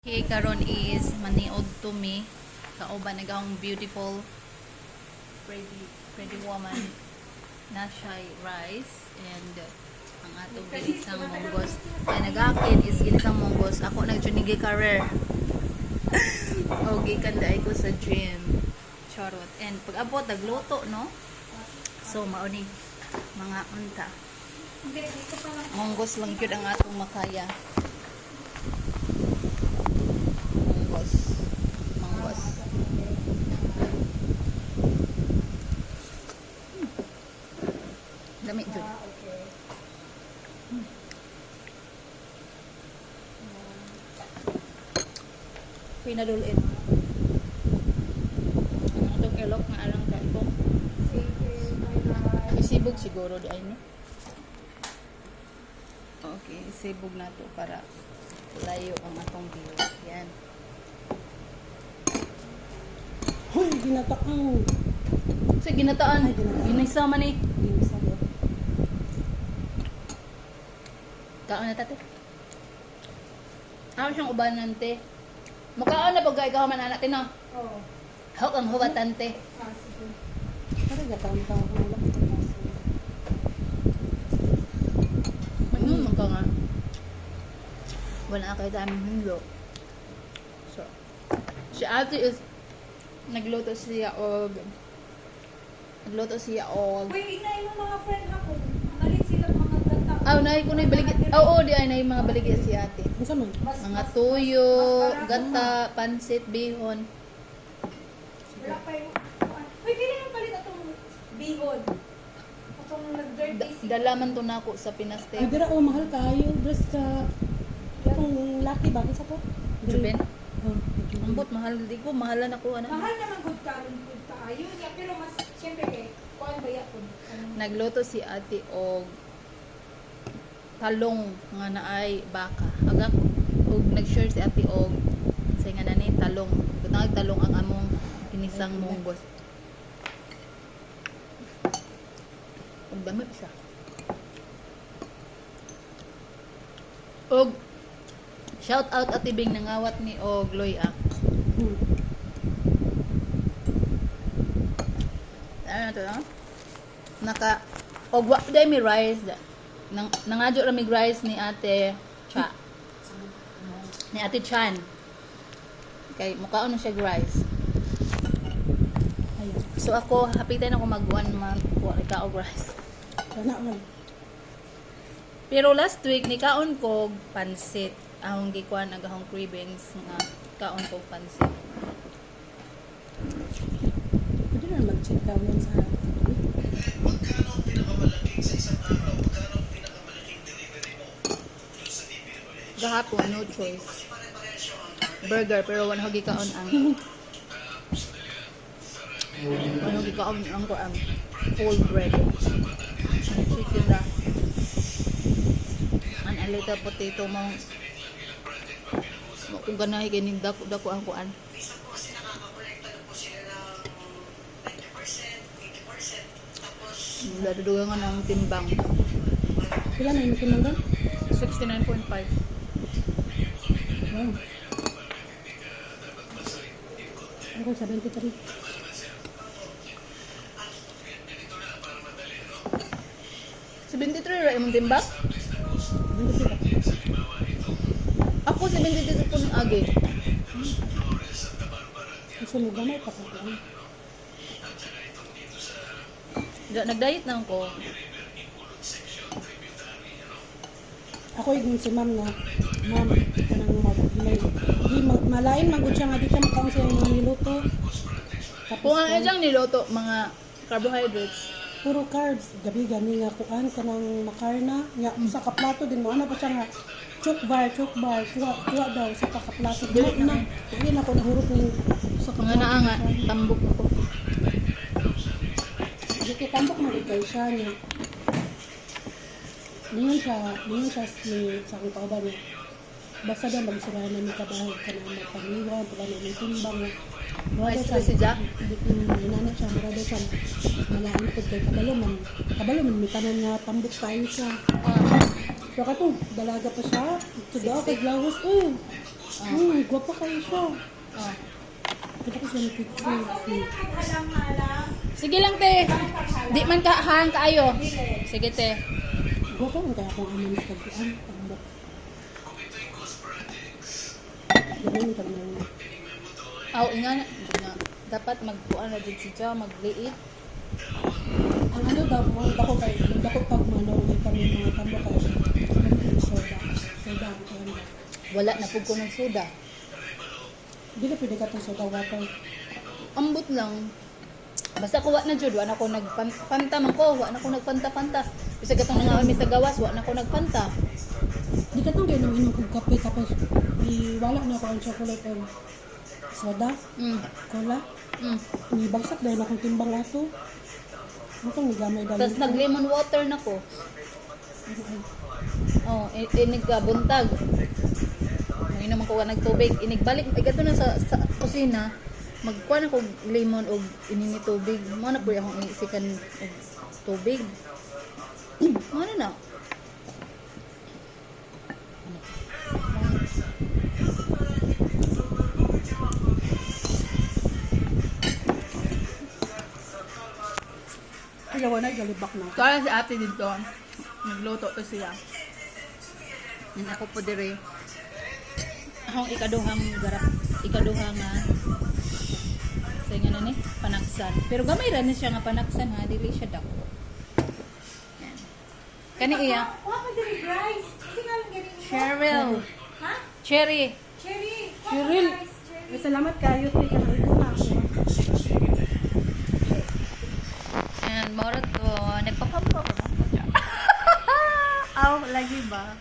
Okay, karon is maniod to me kauban nagahong beautiful pretty woman na siya rice and ang atong ginisang monggos ay nagakin is ginisang monggos ako nagtunigi career okay kanday ko sa gym charot and pag abot nagluto no so mauni mga unta monggos lang yun ang atong makaya. Manggos. Dami dyan. Pinadulin. Itong ilok na alang ka itong. Isibog siguro di ay no? Okay, isibog na to para layo ang atong view. Yan. Hoy, ginataan. Sa ginataan. Ay, ginataan. Ginisa man eh. Ginisabot. Kaon na tate. Ako siyang ubanan te. Makaon na pag ikaw man anak no. Oo. Hawak ang hubatan te. Sige. Para gataon-taon ko lang ito. Ayun ka nga. Wala kayo daming hulo. So, si ate is nagluto siya og Uy, inay mo mga friend ako. Nalit sila mga gata. nay ko na baligid. Oo, di ay nay mga baligid si ate. Masa man? Mga tuyo, gata, pansit, bihon. Wala pa yung... Uy, pili yung palit atong bihon. Atong nag-dirty. Dalaman to nako sa Pinas Ay, te. dira mahal kayo. Dress ka. Itong laki ba? Isa po? Juben. Oh, Ambot mahal di ko mahalan ako ana. Mahal naman good karon good ka. Ayun, ya, pero mas, siyempre kay, kuhan ba yapon? Nagluto si ate og talong nga naay baka. Aga og nag-share si ate og say nga nani talong. Butang talong ang among ginisang monggos. Ang dami siya. Og shout out Ate Bing nangawat ni og Loya. Ano to no? Naka og wa day mi rice da. Nangadyo ra mi rice ni Ate Cha. Ni Ate Chan. Kay mukhaon siya rice. Ayun. So ako hapitan ako mag 1 month wa ka og rice. Sana man. Pero last week ni kaon ko pansit. Ahong gikuan agahong cravings nga kaon ko pansit. Pwede na mag-check ka lang sa Magkano ang pinakamalaking sa isang araw? Magkano ang pinakamalaking delivery mo? Doon sa DPWH. Gahapon no choice. Burger pero wala ko gikaon ang wala ko gikaon ang ko ang full bread. Chicken na. An a little potato mo. Kung ganahi kining dako ang kuan. Minsan po kasi nakakakolekta na po sila ng 90%, 80%. Tapos, Dadudugan nga ng timbang. Pila na yung tinanggal? 69.5. Wow. Ako 73. 73 ra imong timbang? 73. Ako 72 po ng agi. Gusto mo gamay pa ko. Nag-diet na ako. Ako yung si ma'am na, ma'am, malain magod siya nga di ka makaon sa mga niluto. Tapos Kung ang ejang niloto, mga carbohydrates. puro carbs, gabi gani nga kuan kanang makarna, nga sa kaplato din mo ana pa siya nga chokbar, kuha daw sa kaplato. Dili na. Dili na ko nahurot ni sa Mga naa nga, tambok ako. Di kay tambok magigay siya niya. Niyon siya ni sa akong kauban niya. Basta daw magsira na ni kabahog ka na magpaniwan, pala na may timbang nga. May stress si Jack? Inanat siya, marada siya. Malain po kay kabalo man, may tanan nga tambok kayo siya. So kato, dalaga pa siya. Ito daw, kay Glawos, Gwapa kayo siya. Oh. Kita ko siya ng picture. Halang-halang. Sige lang, te. Di man ka hang kaayo. Sige, te. Gwapa man kaya kung ano mas kaguan. Pambok. Ganun ka naman. Aw, inga na. Dapat magkuan na din siya, magliit. Ang ano daw, ang dako kayo, ang dako pag manaw, may kami mga tamo kayo. Ano soda. Soda ang kaya. Wala na pug ko ng soda. Hindi na pwede ka itong soda water. Ambot lang. Basta kuha na jud, wa na ko nagfanta man ko, wa na ko nagfanta-fanta. Bisa katong nga kami sa gawas, wa na ko nagfanta. Di ka itong ganyan inom kong kape, tapos wala na ako ang chocolate or soda, cola. Bagsak dahil akong timbang ato. Ano itong nigamay dahil? Tapos nag-lemon water na ko. Oh, inig ka buntag. Ngayon naman ko nagtubig. Inigbalik, ay gato na sa kusina. Magkuha na ko lemon o inini tubig. Mga na po akong iisikan og tubig. Ano na? Ayaw na, galibak na. Kaya si ate dito, nagluto to siya. Yan ako po dire. Akong ikaduhang sa nga na ni, panaksan. Pero gamay ra ni siya nga panaksan ha, dili siya dako. Yan. Kani iya, Kuha ka din yung rice. Kasi nga lang ganun mo. Cheryl, Ha? cherry. Cherry. Kuha ka Cheryl. rice, cherry. Salamat kayo, Tri, ka na ito na ako. And moro to, nagpapampo ko. Aw, lagi ba?